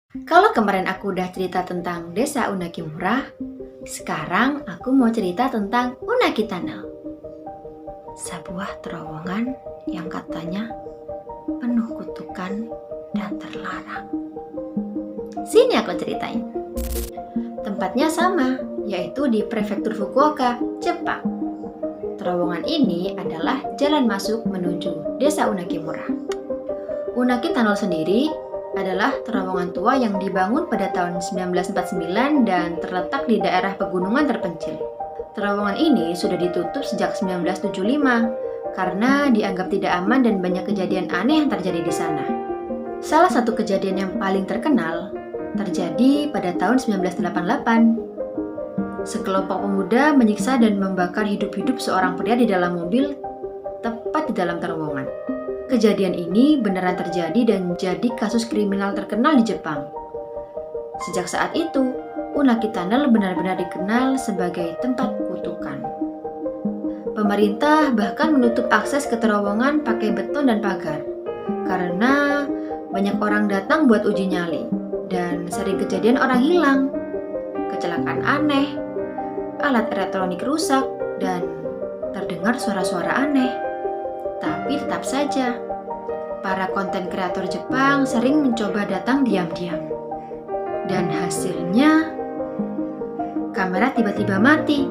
Kalau kemarin aku udah cerita tentang Desa Unakimura, sekarang aku mau cerita tentang Unaki Tunnel. Sebuah terowongan yang katanya penuh kutukan dan terlarang. Sini aku ceritain. Tempatnya sama, yaitu di Prefektur Fukuoka, Jepang. Terowongan ini adalah jalan masuk menuju Desa Unakimura. Unaki Tunnel sendiri adalah terowongan tua yang dibangun pada tahun 1949 dan terletak di daerah pegunungan terpencil. Terowongan ini sudah ditutup sejak 1975 karena dianggap tidak aman dan banyak kejadian aneh yang terjadi di sana. Salah satu kejadian yang paling terkenal terjadi pada tahun 1988. Sekelompok pemuda menyiksa dan membakar hidup-hidup seorang pria di dalam mobil tepat di dalam terowongan. Kejadian ini beneran terjadi dan jadi kasus kriminal terkenal di Jepang. Sejak saat itu, Unaki Tunnel benar-benar dikenal sebagai tempat kutukan. Pemerintah bahkan menutup akses ke terowongan pakai beton dan pagar, karena banyak orang datang buat uji nyali, dan sering kejadian orang hilang, kecelakaan aneh, alat elektronik rusak, dan terdengar suara-suara aneh. Tapi tetap saja, para konten kreator Jepang sering mencoba datang diam-diam. Dan hasilnya, kamera tiba-tiba mati.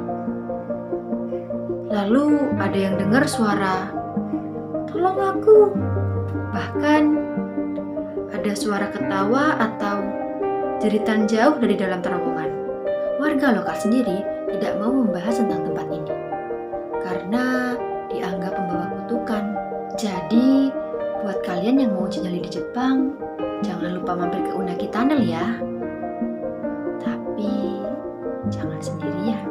Lalu ada yang dengar suara, "Tolong aku!" Bahkan ada suara ketawa atau jeritan jauh dari dalam terowongan. Warga lokal sendiri tidak mau membahas tentang tempat ini karena dianggap membawa kutukan. Jadi, buat kalian yang mau uji nyali di Jepang, jangan lupa mampir ke Unaki Tunnel ya. Tapi, jangan sendirian.